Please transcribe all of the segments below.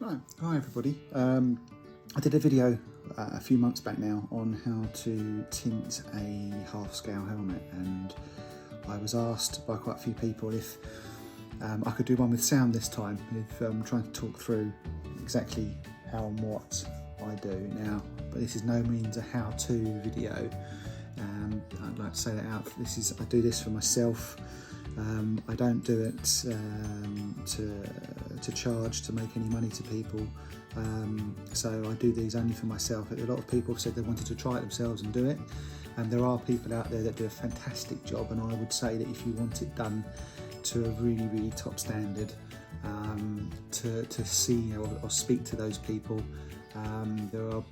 Right, hi everybody. I did a video a few months back now on how to tint a half-scale helmet, and I was asked by quite a few people if I could do one with sound this time, if I'm trying to talk through exactly how and what I do now. But this is no means a how-to video. I'd like to say that out. I do this for myself. I don't do it to charge, to make any money to people. So I do these only for myself. A lot of people have said they wanted to try it themselves and do it. And there are people out there that do a fantastic job, and I would say that if you want it done to a really, really top standard, to see or speak to those people, there are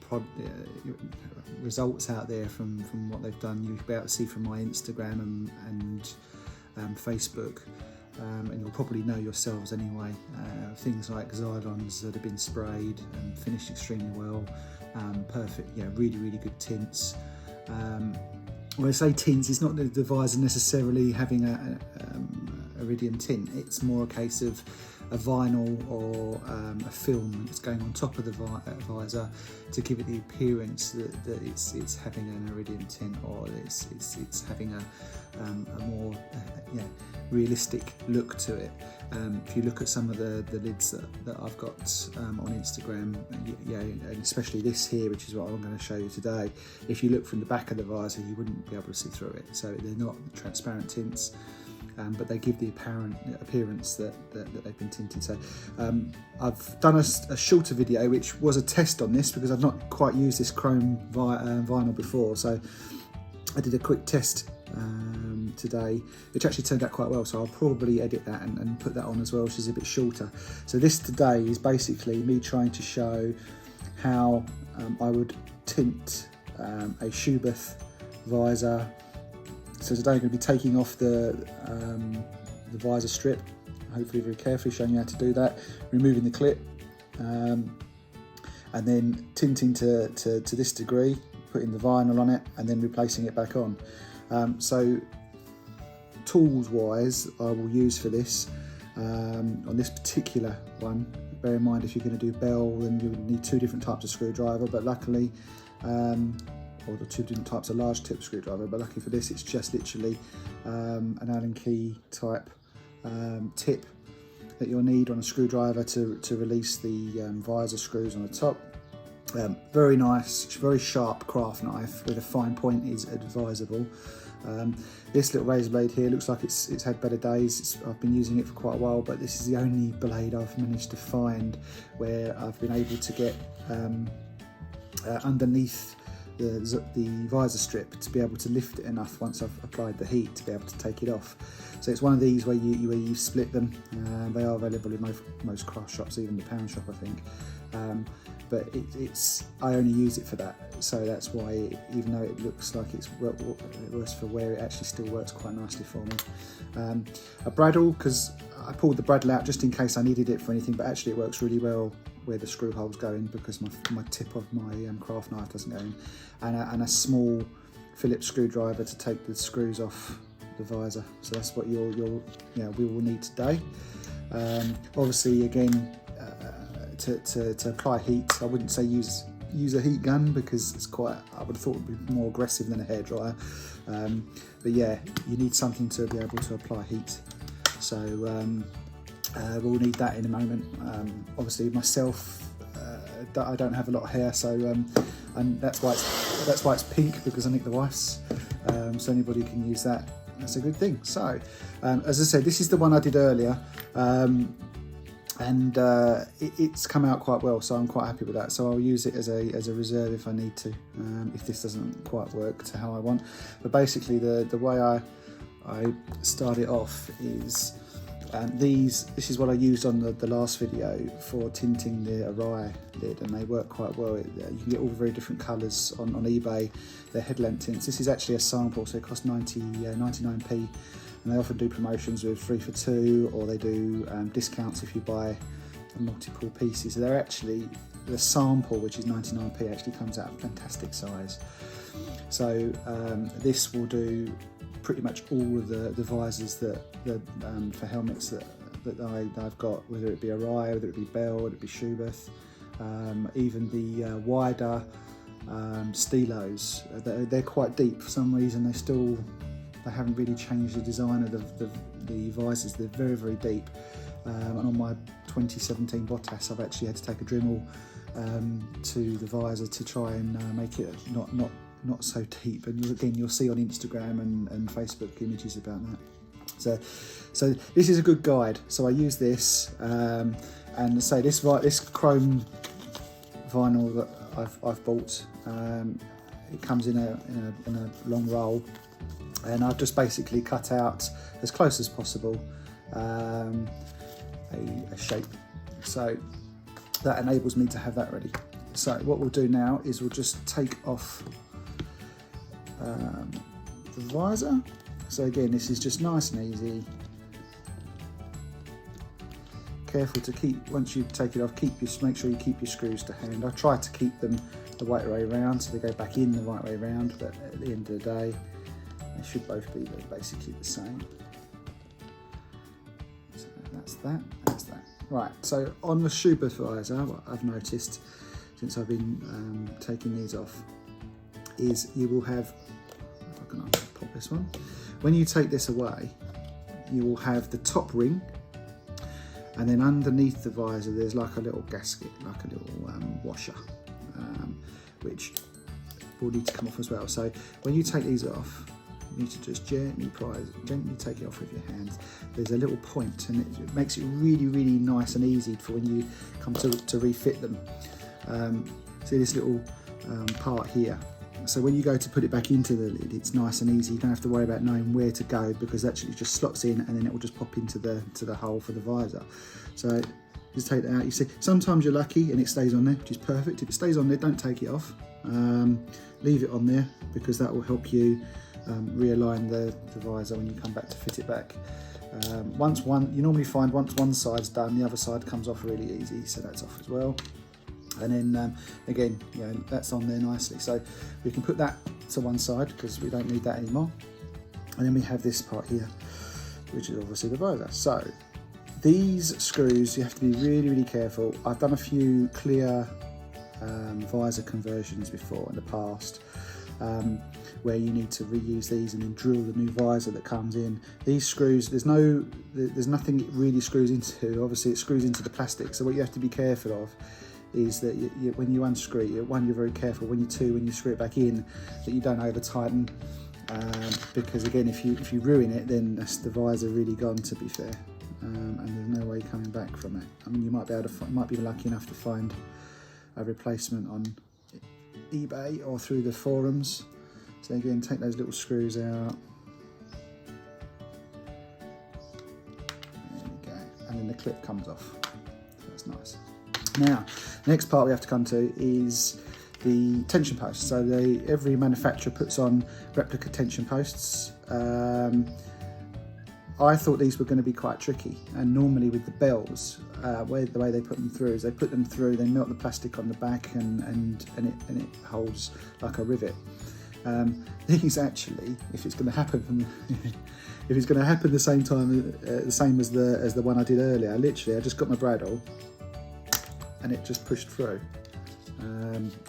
results out there from what they've done. You'll be able to see from my Instagram and Facebook, and you'll probably know yourselves anyway. Things like Xylons that have been sprayed and finished extremely well, perfect, really, really good tints. When I say tints, it's not the visor necessarily having a iridium tint. It's more a case of a vinyl or a film that's going on top of the visor to give it the appearance that it's having an iridium tint, or it's having a more realistic look to it. If you look at some of the lids that I've got on Instagram, and especially this here, which is what I'm going to show you today, if you look from the back of the visor, you wouldn't be able to see through it. So they're not transparent tints, but they give the apparent appearance that they've been tinted. So I've done a shorter video, which was a test on this because I've not quite used this chrome vinyl before. So I did a quick test today, which actually turned out quite well, so I'll probably edit that and put that on as well, which is a bit shorter. So this today is basically me trying to show how I would tint a Schuberth visor. So today I'm going to be taking off the visor strip, hopefully very carefully, showing you how to do that, removing the clip, and then tinting to this degree, putting the vinyl on it, and then replacing it back on. So tools wise, I will use for this, on this particular one, bear in mind if you're going to do bell, then you would need two different types of screwdriver, but luckily, or the two different types of large tip screwdriver, but luckily for this it's just literally an Allen key type tip that you'll need on a screwdriver to release the visor screws on the top. Very nice, very sharp craft knife with a fine point is advisable. This little razor blade here looks like it's had better days. I've been using it for quite a while, but this is the only blade I've managed to find where I've been able to get underneath the visor strip to be able to lift it enough once I've applied the heat to be able to take it off. So it's one of these where you split them. They are available in most craft shops, even the pound shop, I think. But I only use it for that, so that's why, even though it looks like it's worse for wear, it actually still works quite nicely for me. A bradawl, because I pulled the bradawl out just in case I needed it for anything, but actually it works really well where the screw hole's going because my tip of my craft knife doesn't go in, and a small Phillips screwdriver to take the screws off the visor. So that's what we will need today. Obviously, again, to apply heat, I wouldn't say use a heat gun because it's I would have thought it would be more aggressive than a hairdryer. But yeah, you need something to be able to apply heat. So we'll need that in a moment. Obviously myself, I don't have a lot of hair, so and that's why it's pink, because I nicked the wife's. So anybody can use that. That's a good thing. So as I said, this is the one I did earlier. And it's come out quite well, so I'm quite happy with that. So I'll use it as a reserve if I need to, if this doesn't quite work to how I want. But basically the way I start it off is this is what I used on the last video for tinting the Arai lid, and they work quite well. You can get all the very different colours on eBay. They're headlamp tints. This is actually a sample, so it costs 99p. And they often do promotions with 3 for 2, or they do discounts if you buy multiple pieces. So they're actually, the sample, which is 99p, actually comes out a fantastic size. So this will do pretty much all of the visors that for helmets that that I've got, whether it be a Rye, whether it be Bell, whether it be Schuberth, even the wider Stilos, they're quite deep for some reason. They haven't really changed the design of the visors. They're very, very deep. And on my 2017 Bottas, I've actually had to take a Dremel to the visor to try and make it not so deep. And again, you'll see on Instagram and Facebook images about that. So this is a good guide. So I use this, and say this chrome vinyl that I've bought. It comes in a long roll, and I've just basically cut out as close as possible a shape. So that enables me to have that ready. So what we'll do now is we'll just take off the visor. So again, this is just nice and easy. Careful to keep, once you take it off, make sure you keep your screws to hand. I try to keep them the right way around so they go back in the right way around, but at the end of the day, they should both be basically the same. So that's that. Right, so on the Schuberth visor, what I've noticed since I've been taking these off is you will have, if I can pop this one, when you take this away, you will have the top ring, and then underneath the visor there's like a little gasket, like a little washer, which will need to come off as well. So when you take these off, you need to just gently take it off with your hands. There's a little point, and it makes it really, really nice and easy for when you come to refit them. See this little part here? So when you go to put it back into the lid, it's nice and easy. You don't have to worry about knowing where to go, because actually it just slots in and then it will just pop into the hole for the visor. So just take that out. You see, sometimes you're lucky and it stays on there, which is perfect. If it stays on there, don't take it off. Leave it on there, because that will help you realign the visor when you come back to fit it back. You normally find once one side's done, the other side comes off really easy, so that's off as well. And then again, that's on there nicely. So we can put that to one side because we don't need that anymore. And then we have this part here, which is obviously the visor. So these screws, you have to be really, really careful. I've done a few clear visor conversions before in the past, where you need to reuse these and then drill the new visor that comes in. These screws, there's nothing it really screws into. Obviously it screws into the plastic, so what you have to be careful of is that when you unscrew it, you're very careful. When you screw it back in, that you don't over tighten, because again, if you ruin it, then that's the visor really gone, to be fair, and there's no way coming back from it. I mean, you might be lucky enough to find a replacement on eBay or through the forums. So again, take those little screws out. There we go, and then the clip comes off. So that's nice. Now, the next part we have to come to is the tension posts. So every manufacturer puts on replica tension posts. I thought these were going to be quite tricky, and normally with the bells, the way they put them through is they put them through, they melt the plastic on the back, and it holds like a rivet. These actually, if it's going to happen, if it's going to happen the same time, the same as the one I did earlier, I just got my bradawl, and it just pushed through,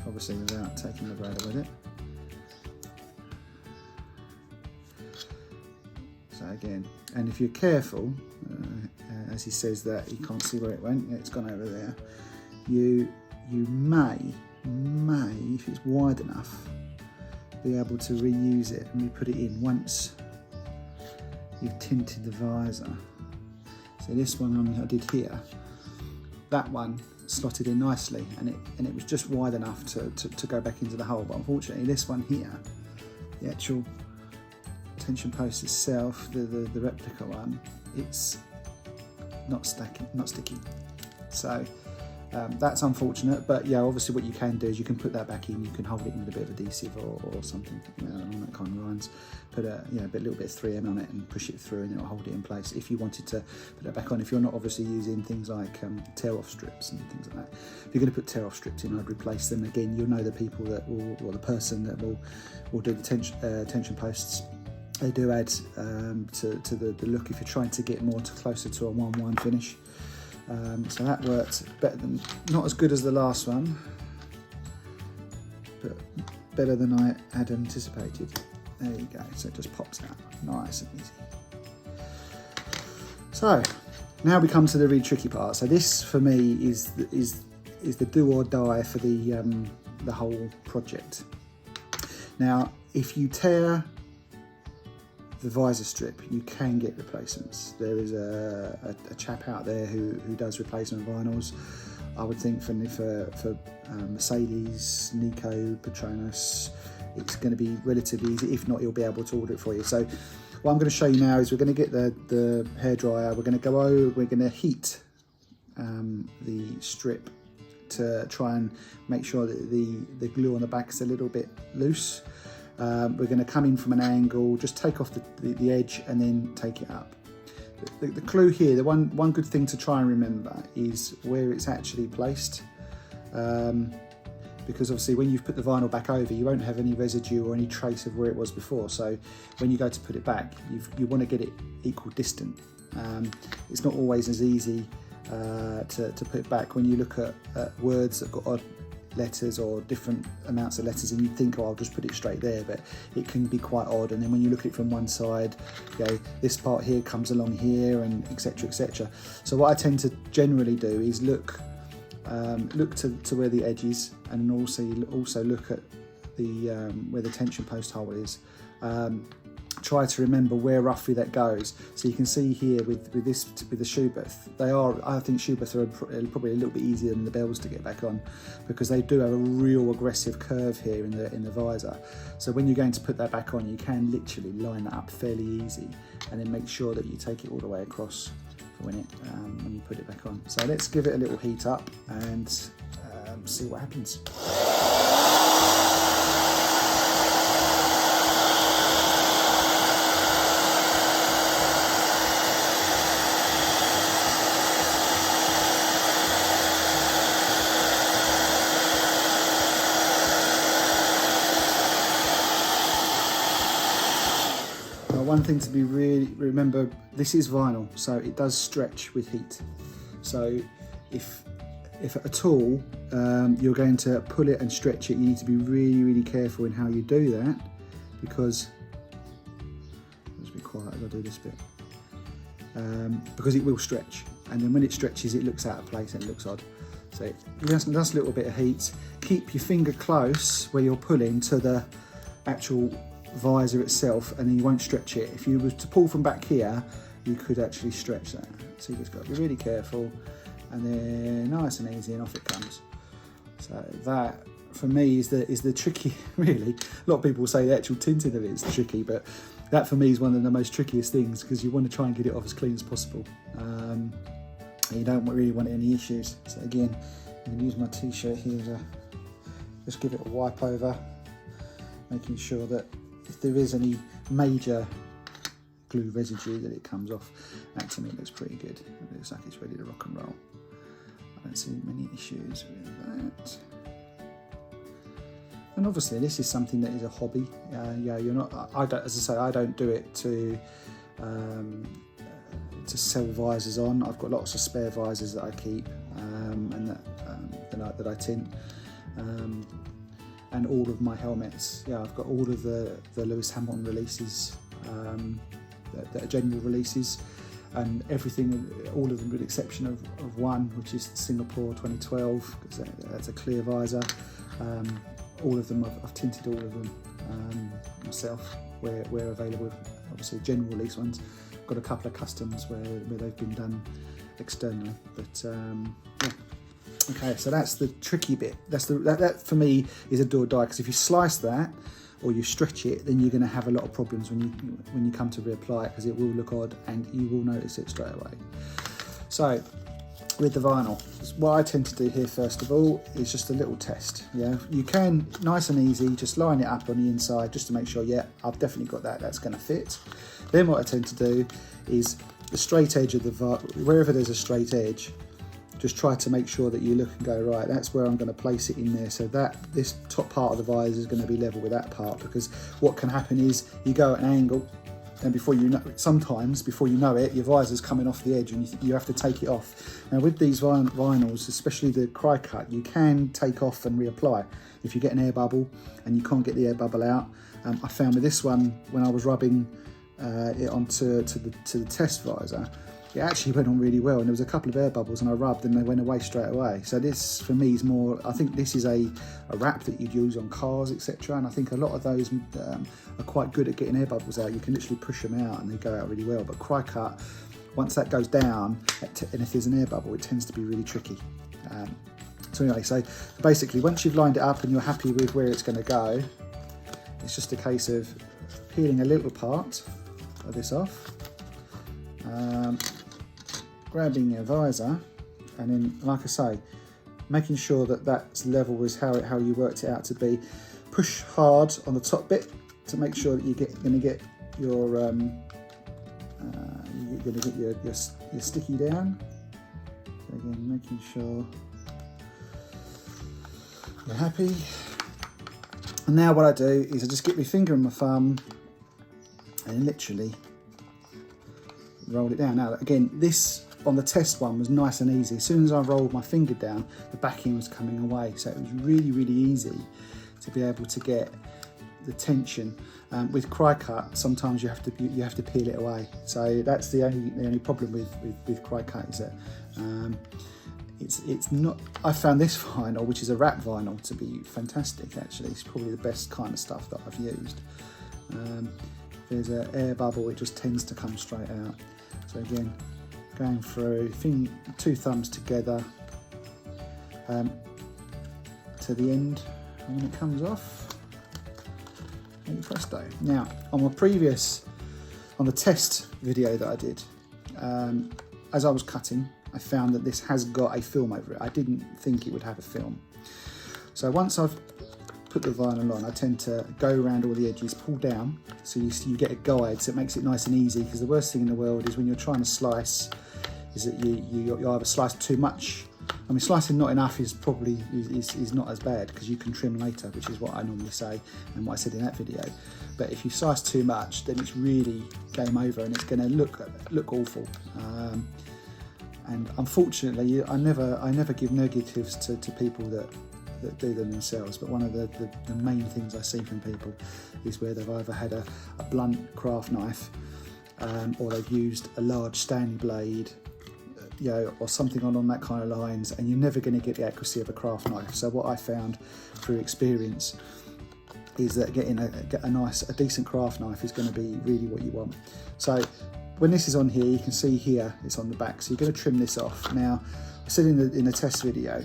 obviously without taking the bradawl with it. So again, and if you're careful, as he says that you can't see where it went, it's gone over there, you may, if it's wide enough, be able to reuse it and re-put it in once you've tinted the visor. So this one I did here, that one slotted in nicely, and it was just wide enough to go back into the hole. But unfortunately, this one here, the actual tension post itself, the replica one, it's not sticky. So that's unfortunate, but yeah, obviously what you can do is you can put that back in, you can hold it in with a bit of adhesive or something, along that kind of lines. Put a little bit of 3M on it and push it through, and it'll hold it in place if you wanted to put that back on. If you're not obviously using things like tear-off strips and things like that, if you're going to put tear-off strips in, I'd replace them. Again, you'll know the people that will, or the person that will do the tension posts. they do add to the look if you're trying to get more closer to a 1-1 finish. So that worked better than, not as good as the last one, but better than I had anticipated. There you go, so it just pops out nice and easy. So now we come to the really tricky part. So this for me is the do or die for the whole project. Now, if you tear the visor strip, you can get replacements. There is a chap out there who does replacement vinyls. I would think for Mercedes, Nico, Petronas, it's going to be relatively easy. If not, he'll be able to order it for you. So what I'm going to show you now is we're going to get the hairdryer. We're going to go over, we're going to heat the strip to try and make sure that the glue on the back is a little bit loose. We're going to come in from an angle, just take off the edge and then take it up. The clue here, the one good thing to try and remember is where it's actually placed, because obviously when you've put the vinyl back over, you won't have any residue or any trace of where it was before. So when you go to put it back, you want to get it equal distant. It's not always as easy to put it back when you look at words that got odd letters or different amounts of letters, and you think, oh, I'll just put it straight there, but it can be quite odd. And then when you look at it from one side, you know, this part here comes along here, and etc, etc. So what I tend to generally do is look to where the edge is, and also look at the where the tension post hole is. Try to remember where roughly that goes. So you can see here with the Schuberth, I think Schuberth are probably a little bit easier than the Bells to get back on, because they do have a real aggressive curve here in the visor. So when you're going to put that back on, you can literally line that up fairly easy, and then make sure that you take it all the way across for when you put it back on. So let's give it a little heat up and see what happens. One thing to remember, this is vinyl, so it does stretch with heat. So if at all you're going to pull it and stretch it, you need to be really careful in how you do that, because let's be quiet as I do this bit, because it will stretch, and then when it stretches it looks out of place and it looks odd. So just a little bit of heat. Keep your finger close where you're pulling to the actual visor itself, and then you won't stretch it. If you were to pull from back here, you could actually stretch that. So you just got to be really careful, and then nice and easy, and off it comes. So that for me is the tricky, really. A lot of people say the actual tinting of it is tricky, but that for me is one of the most trickiest things, because you want to try and get it off as clean as possible. And you don't really want any issues. So again, I'm going to use my t-shirt here to just give it a wipe over, making sure that if there is any major glue residue that it comes off. That to me looks pretty good. It looks like it's ready to rock and roll. I don't see many issues with that. And obviously this is something that is a hobby. Yeah, you're not, I don't, as I say, I don't do it to sell visors on. I've got lots of spare visors that I keep and that I tint. And all of my helmets, yeah, I've got all of the Lewis Hamilton releases, that are general releases, and everything, all of them with the exception of one, which is Singapore 2012, because that's a clear visor. All of them, I've tinted all of them myself where available. Obviously general release ones, got a couple of customs where they've been done externally, but yeah. Okay, so that's the tricky bit. That for me is a do or die, because if you slice that or you stretch it, then you're going to have a lot of problems when you come to reapply it, because it will look odd and you will notice it straight away. So with the vinyl, what I tend to do here first of all is just a little test. Yeah, you can nice and easy just line it up on the inside just to make sure, yeah, I've definitely got that. That's going to fit. Then what I tend to do is the straight edge of the wherever there's a straight edge, just try to make sure that you look and go, right, that's where I'm going to place it in there, so that this top part of the visor is going to be level with that part, because what can happen is you go at an angle and before you know, sometimes before you know it, your visor's coming off the edge, and you have to take it off. Now with these vinyls, especially the Cry Cut, you can take off and reapply if you get an air bubble and you can't get the air bubble out. I found with this one, when I was rubbing it onto the test visor, it actually went on really well, and there was a couple of air bubbles and I rubbed and they went away straight away. So this for me is more, I think this is a wrap that you'd use on cars, etc. And I think a lot of those are quite good at getting air bubbles out. You can literally push them out and they go out really well. But Cry Cut, once that goes down, and if there's an air bubble, it tends to be really tricky. So anyway, so basically once you've lined it up and you're happy with where it's going to go, it's just a case of peeling a little part of this off, grabbing your visor, and then, like I say, making sure that that's level with how you worked it out to be. Push hard on the top bit to make sure that you're going to get your your sticky down. So again, making sure you're happy. And now what I do is I just get my finger and my thumb and literally roll it down. Now again, this on the test one was nice and easy. As soon as I rolled my finger down, the backing was coming away. So it was really, really easy to be able to get the tension. With Cry Cut, sometimes you have to peel it away. So that's the only problem with Cry Cut, is that it's not. I found this vinyl, which is a wrap vinyl, to be fantastic. Actually, it's probably the best kind of stuff that I've used. If there's an air bubble, it just tends to come straight out. So again, going through, two thumbs together to the end, and when it comes off, and presto. Now, on the test video that I did, as I was cutting, I found that this has got a film over it. I didn't think it would have a film. So once I've put the vinyl on, I tend to go around all the edges, pull down, so you get a guide, so it makes it nice and easy, because the worst thing in the world is when you're trying to slice, is that you either slice too much. I mean, slicing not enough is probably is not as bad, because you can trim later, which is what I normally say and what I said in that video. But if you slice too much, then it's really game over, and it's going to look awful. And unfortunately, I never give negatives to people that do them themselves. But one of the main things I see from people is where they've either had a blunt craft knife, or they've used a large Stanley blade, or something on that kind of lines, and you're never going to get the accuracy of a craft knife. So what I found through experience is that getting a decent craft knife is going to be really what you want. So when this is on here, you can see here it's on the back, so you're going to trim this off. Now, I said in the test video,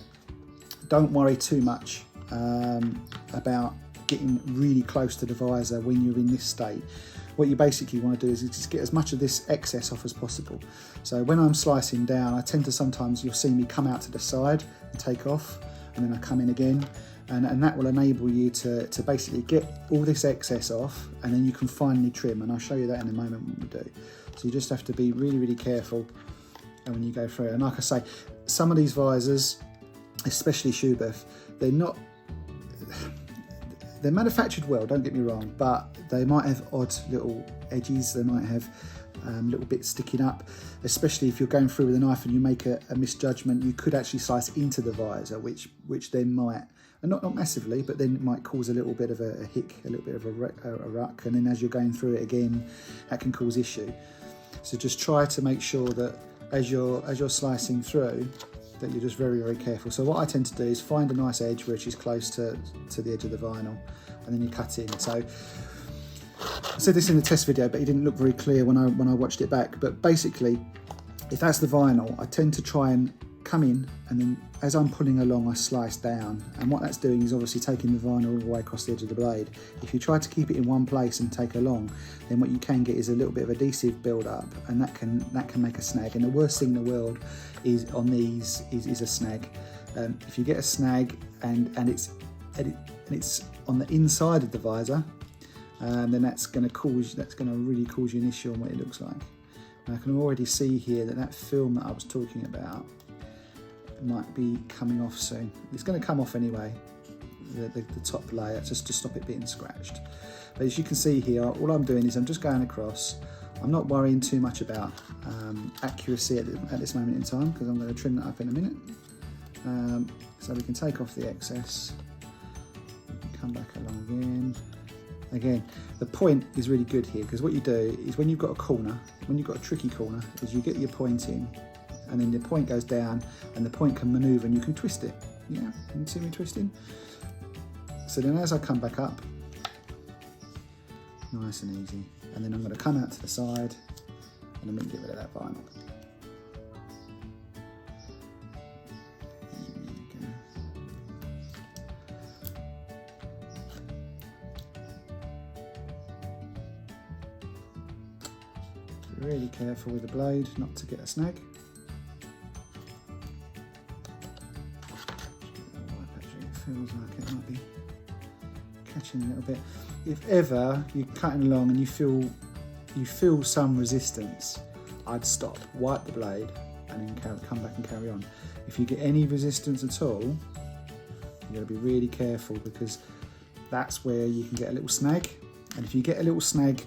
don't worry too much about getting really close to the visor when you're in this state. What you basically want to do is just get as much of this excess off as possible. So when I'm slicing down, I tend to sometimes, you'll see me come out to the side and take off, and then I come in again, and that will enable you to basically get all this excess off, and then you can finally trim, and I'll show you that in a moment when we do. So you just have to be really, really careful when you go through. And like I say, some of these visors, especially Schuberth, they're manufactured well, don't get me wrong, but they might have odd little edges, they might have little bits sticking up, especially if you're going through with a knife and you make a misjudgment, you could actually slice into the visor, which then might, and not massively, but then it might cause a little bit of a hick, a little bit of a ruck, and then as you're going through it again, that can cause issue. So just try to make sure that as you're slicing through, that you're just very, very careful. So what I tend to do is find a nice edge which is close to the edge of the vinyl, and then you cut in. So I said this in the test video, but it didn't look very clear when I watched it back. But basically, if that's the vinyl, I tend to try and come in, and then as I'm pulling along, I slice down. And what that's doing is obviously taking the vinyl all the way across the edge of the blade. If you try to keep it in one place and take along, then what you can get is a little bit of adhesive build up, and that can make a snag. And the worst thing in the world is on these is a snag. If you get a snag and it's on the inside of the visor, then that's going to really cause you an issue on what it looks like. And I can already see here that film that I was talking about might be coming off soon. It's going to come off anyway. the top layer just to stop it being scratched. But as you can see here, all I'm doing is I'm just going across. I'm not worrying too much about accuracy at this moment in time, because I'm going to trim that up in a minute. So we can take off the excess, come back along again. Again, the point is really good here, because what you do is when you've got a corner, when you've got a tricky corner, is you get your point in, and then the point goes down, and the point can manoeuvre and you can twist it. Yeah, you can see me twisting. So then as I come back up, nice and easy, and then I'm going to come out to the side, and I'm going to get rid of that vinyl. Be really careful with the blade not to get a snag. Actually, it feels like it might be catching a little bit. If ever you're cutting along and you feel some resistance, I'd stop, wipe the blade, and then come back and carry on. If you get any resistance at all, you've got to be really careful, because that's where you can get a little snag. And if you get a little snag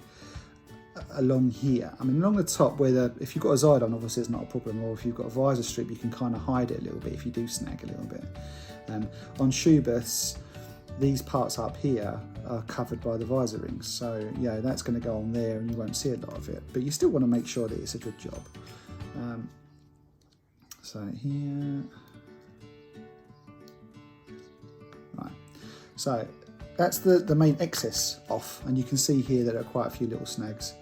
along here, I mean along the top where if you've got a Zidon, obviously it's not a problem, or if you've got a visor strip, you can kind of hide it a little bit if you do snag a little bit. On Schuberths, these parts up here are covered by the visor rings, so yeah, that's going to go on there and you won't see a lot of it, but you still want to make sure that it's a good job. So here, right, so that's the main excess off, and you can see here that there are quite a few little snags.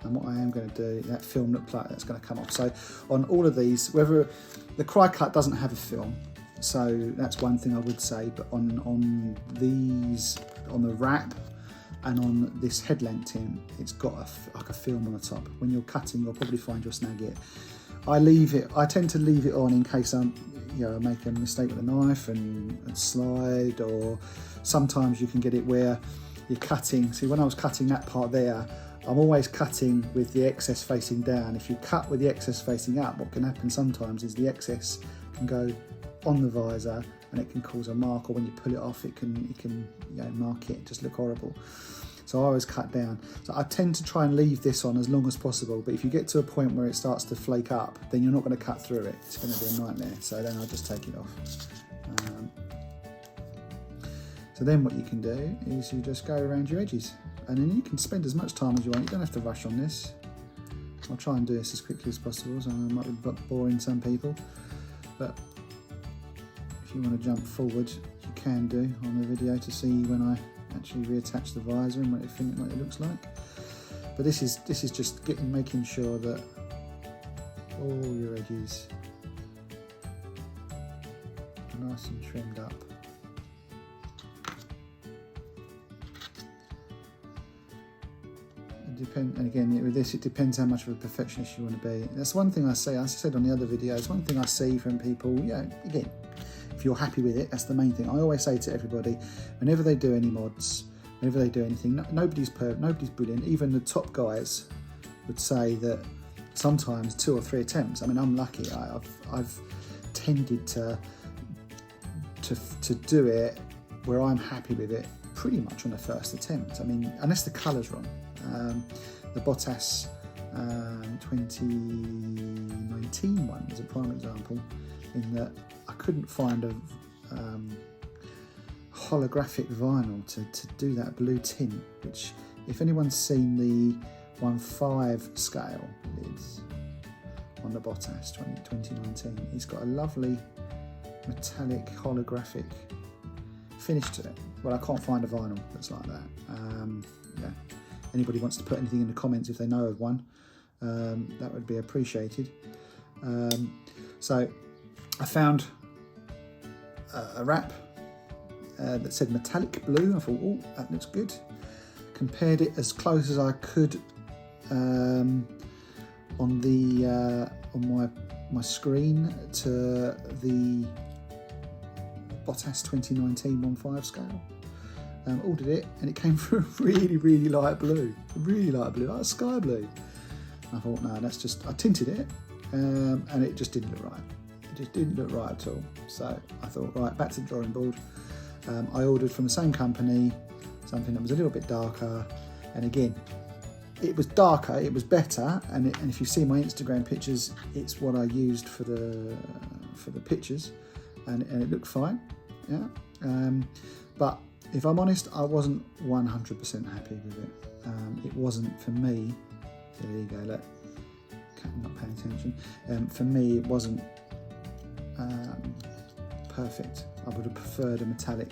And what I am going to do, that film look like that's going to come off. So on all of these, whether the Cry Cut doesn't have a film, so that's one thing I would say, but on these, on the wrap and on this headlamp tint, it's got like a film on the top. When you're cutting, you'll probably find you'll snag it. I tend to leave it on in case I make a mistake with a knife and slide, or sometimes you can get it where you're cutting. See, when I was cutting that part there, I'm always cutting with the excess facing down. If you cut with the excess facing up, what can happen sometimes is the excess can go on the visor and it can cause a mark, or when you pull it off, it can mark it, just look horrible. So I always cut down. So I tend to try and leave this on as long as possible, but if you get to a point where it starts to flake up, then you're not going to cut through it. It's going to be a nightmare. So then I'll just take it off. So then what you can do is you just go around your edges, and then you can spend as much time as you want. You don't have to rush on this. I'll try and do this as quickly as possible, so I might be boring some people, but if you want to jump forward, you can do on the video to see when I actually reattach the visor and what it looks like. But this is just making sure that all your edges are nice and trimmed up. And again, with this, it depends how much of a perfectionist you want to be. That's one thing I say, as I said on the other videos, one thing I see from people, again, if you're happy with it, that's the main thing. I always say to everybody, whenever they do any mods, whenever they do anything, nobody's brilliant. Even the top guys would say that sometimes 2 or 3 attempts. I mean, I'm lucky. I've tended to do it where I'm happy with it pretty much on the first attempt. I mean, unless the colour's wrong. The Bottas 2019 one is a prime example, in that I couldn't find a holographic vinyl to do that blue tint, which, if anyone's seen the 1/5 scale lids on the Bottas 2019, it's got a lovely metallic holographic finish to it. Well, I can't find a vinyl that's like that. Yeah. Anybody wants to put anything in the comments if they know of one, that would be appreciated. So I found a wrap that said metallic blue. I thought, oh, that looks good. Compared it as close as I could on my screen to the Bottas 2019 1/5 scale. Ordered it, and it came through really, really light blue, like sky blue. I thought, no, that's just, I tinted it, and it just didn't look right. It just didn't look right at all. So I thought, right, back to the drawing board. I ordered from the same company something that was a little bit darker, and again, it was darker, it was better, and if you see my Instagram pictures, it's what I used for the pictures, and it looked fine, yeah. But if I'm honest, I wasn't 100% happy with it. It wasn't for me. There you go. Look, I'm not paying attention. For me, it wasn't perfect. I would have preferred a metallic.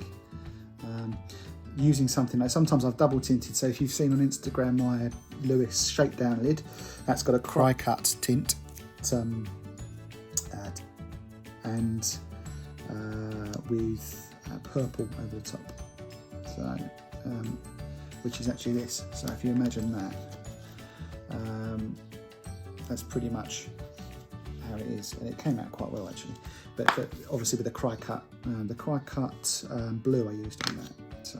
Using something like, sometimes I've double tinted, so if you've seen on Instagram my Lewis shakedown lid, that's got a cry-cut tint, and with purple over the top, so which is actually this. So if you imagine that, that's pretty much how it is, and it came out quite well actually. But obviously with the cry-cut blue I used on that. So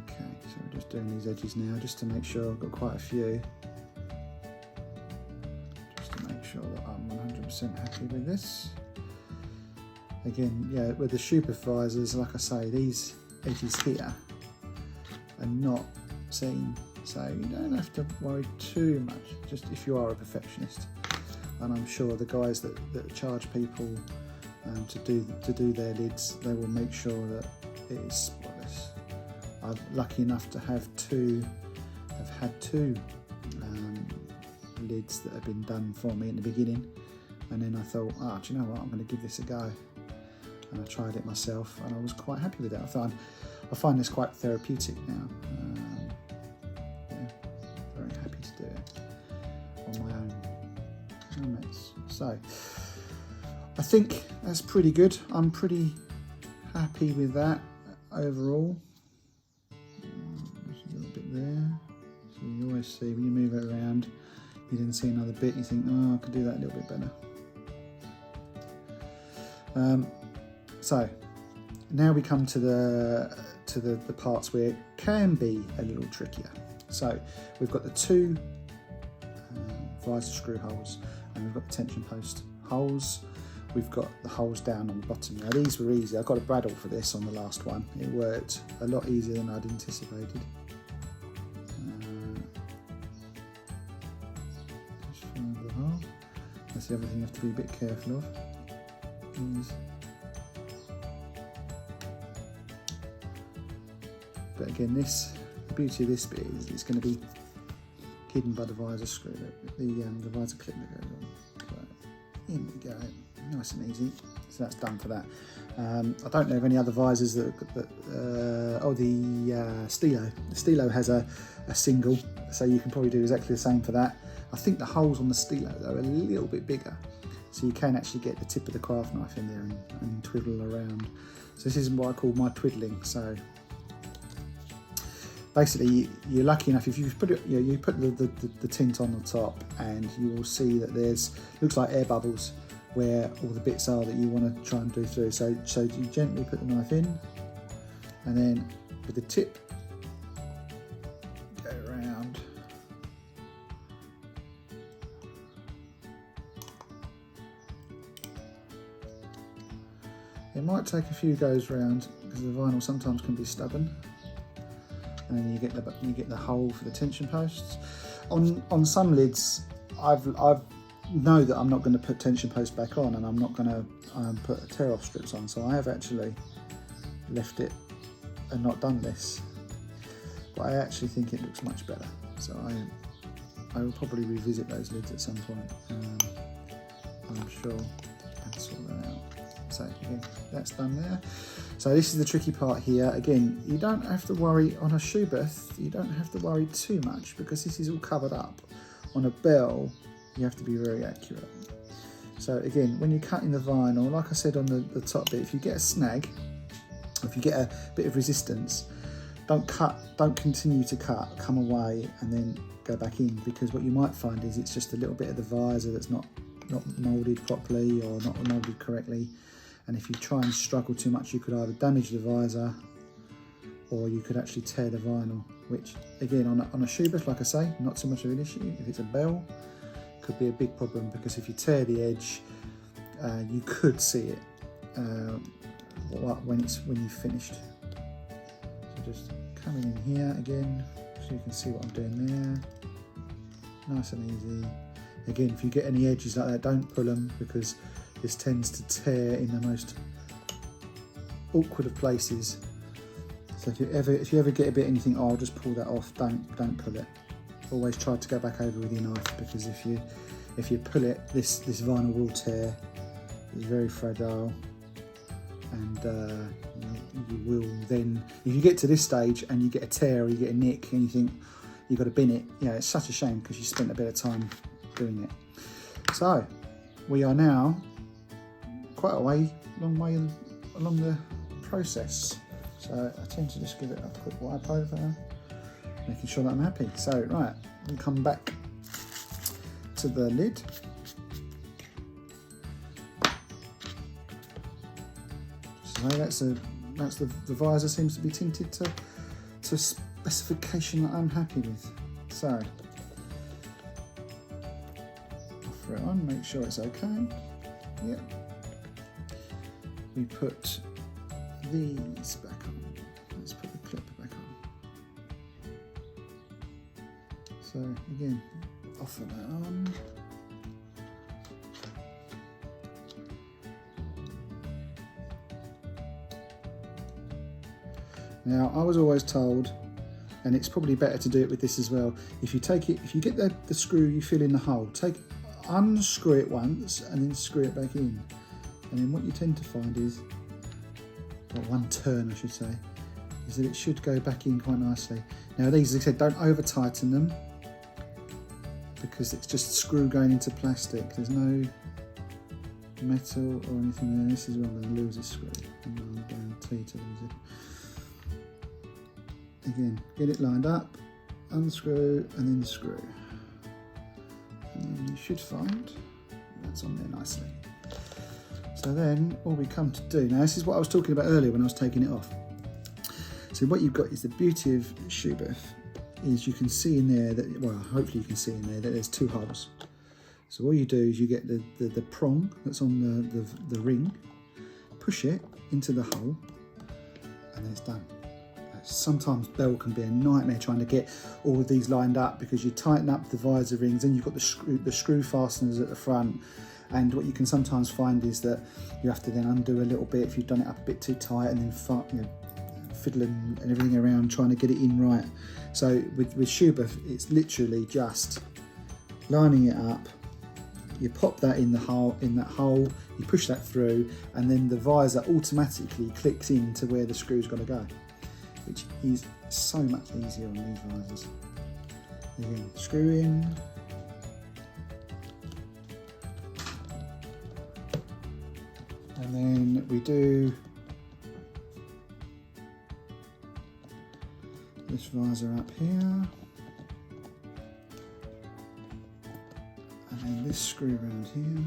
okay, so we're just doing these edges now, just to make sure I've got quite a few, just to make sure that I'm 100% happy with this. Again, yeah, with the Schuberth visors, like I say, these edges here are not seen, so you don't have to worry too much, just if you are a perfectionist. And I'm sure the guys that charge people to do their lids, they will make sure that it is spotless. I'm lucky enough to have had two lids that have been done for me in the beginning, and then I thought, do you know what, I'm going to give this a go, and I tried it myself, and I was quite happy with it. I find this quite therapeutic now. Yeah, very happy to do it on my own. So I think that's pretty good. I'm pretty happy with that overall. Just a little bit there. So you always see when you move it around, you then see another bit, you think, oh, I could do that a little bit better. So now we come to the parts where it can be a little trickier. So we've got the two visor screw holes, and we've got the tension post holes. We've got the holes down on the bottom. Now these were easy. I got a bradawl for this on the last one. It worked a lot easier than I'd anticipated. Just find the hole. That's the other thing you have to be a bit careful of. But again, the beauty of this bit is it's going to be hidden by the visor screw, the visor clip that goes on. So in we go, nice and easy. So that's done for that. I don't know of any other visors that the Stilo. The Stilo has a single, so you can probably do exactly the same for that. I think the holes on the Stilo though are a little bit bigger, so you can actually get the tip of the craft knife in there and twiddle around. So this is what I call my twiddling. So basically, you're lucky enough if you put it, you put the tint on the top, and you will see that looks like air bubbles where all the bits are that you want to try and do through. So you gently put the knife in, and then with the tip, go around. It might take a few goes round because the vinyl sometimes can be stubborn. And then you get the hole for the tension posts. On some lids, I've know that I'm not going to put tension post back on, and I'm not going to put tear off strips on. So I have actually left it and not done this. But I actually think it looks much better. So I will probably revisit those lids at some point. I'm sure and sort that out. So again, that's done there. So this is the tricky part here. Again, you don't have to worry on a Schuberth, you don't have to worry too much because this is all covered up. On a bell, you have to be very accurate. So again, when you're cutting the vinyl, like I said on the top bit, if you get a snag, if you get a bit of resistance, don't continue to cut, come away and then go back in, because what you might find is it's just a little bit of the visor that's not moulded properly or not moulded correctly. And if you try and struggle too much, you could either damage the visor or you could actually tear the vinyl, which again on a Schuberth, like I say, not so much of an issue. If it's a bell, it could be a big problem, because if you tear the edge, you could see it. when you've finished. So just coming in here again, so you can see what I'm doing there. Nice and easy. Again, if you get any edges like that, don't pull them, because this tends to tear in the most awkward of places. So if you ever get a bit and you think, oh, I'll just pull that off, don't pull it. Always try to go back over with your knife, because if you pull it, this vinyl will tear. It's very fragile, and you will then, if you get to this stage and you get a tear or you get a nick and you think you've got to bin it, it's such a shame, because you spent a bit of time doing it. So we are now quite long way along the process. So I tend to just give it a quick wipe over, making sure that I'm happy. So right, we'll come back to the lid. So the visor seems to be tinted to a specification that I'm happy with. So offer it on, make sure it's okay. Yeah. We put these back on. Let's put the clip back on. So again, offer that on. Now, I was always told, and it's probably better to do it with this as well, if you get the screw you fill in the hole, unscrew it once and then screw it back in. And then what you tend to find is, or one turn I should say, is that it should go back in quite nicely. Now these, as I said, don't over tighten them, because it's just screw going into plastic. There's no metal or anything there. This is where I'm going to lose this screw. I'm going to guarantee to lose it. Again, get it lined up, unscrew and then screw. And then you should find that's on there nicely. So then all we come to do, now this is what I was talking about earlier when I was taking it off. So what you've got is the beauty of Schuberth is you can see in there that, well, hopefully you can see in there that there's two holes. So all you do is you get the prong that's on the ring, push it into the hole, and then it's done. Sometimes bell can be a nightmare trying to get all of these lined up, because you tighten up the visor rings and you've got the screw fasteners at the front, and what you can sometimes find is that you have to then undo a little bit if you've done it up a bit too tight, and then fiddling and everything around trying to get it in right. So with Schuberth, it's literally just lining it up. You pop that in that hole, you push that through, and then the visor automatically clicks into where the screw's got to go, which is so much easier on these visors. Again, screw in, and then we do this visor up here, and then this screw around here.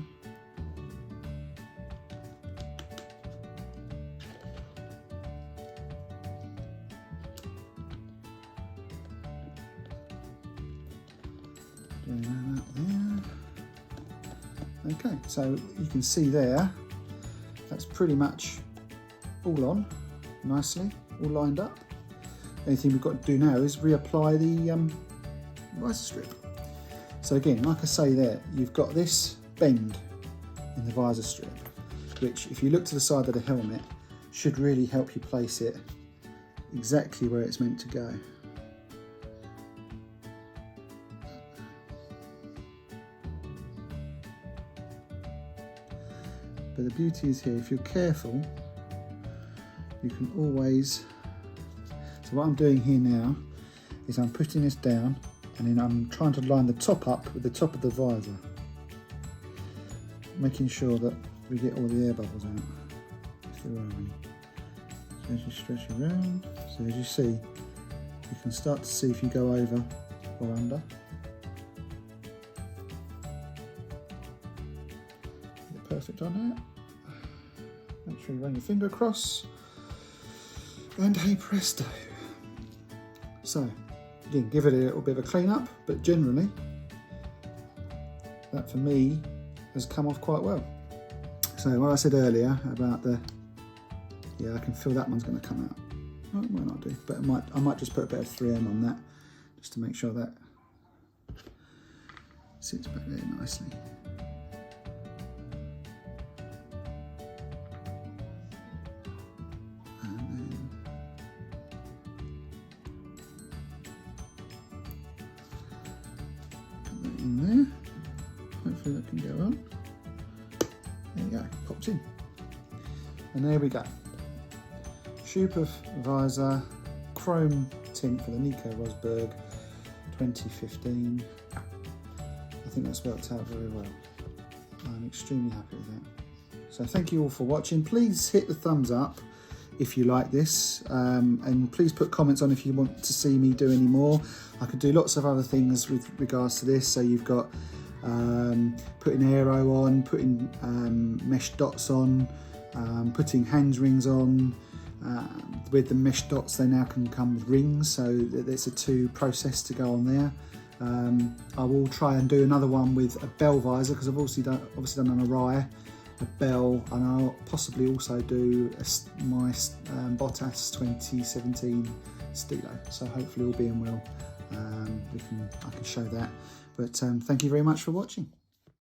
Doing that up there. Okay, so you can see there, that's pretty much all on nicely, all lined up. Only thing we've got to do now is reapply the visor strip. So again, like I say there, you've got this bend in the visor strip, which if you look to the side of the helmet, should really help you place it exactly where it's meant to go. But the beauty is here, if you're careful, you can always, so what I'm doing here now is I'm putting this down, and then I'm trying to line the top up with the top of the visor, making sure that we get all the air bubbles out, if there are any. So as you stretch around, so as you see, you can start to see if you go over or under. Perfect on that. Make sure you run your finger across, and hey presto. So again, give it a little bit of a clean up, but generally that for me has come off quite well. So what I said earlier about the Yeah, I can feel that one's going to come out. Oh, it might not do, but I might just put a bit of 3M on that, just to make sure that sits back there nicely. And then put that in there. Hopefully that can go on. There you go, popped in. And there we go. Schuberth Visor Chrome Tint for the Nico Rosberg 2015. I think that's worked out very well. I'm extremely happy with that. So thank you all for watching. Please hit the thumbs up if you like this, and please put comments on if you want to see me do any more. I could do lots of other things with regards to this. So you've got putting aero on, putting mesh dots on, putting hand rings on. With the mesh dots, they now can come with rings, so there's a 2 process to go on there. I will try and do another one with a bell visor, because I've obviously done an Arai, a bell, and I'll possibly also do my Bottas 2017 Stilo. So hopefully all being well, I can show that. But thank you very much for watching.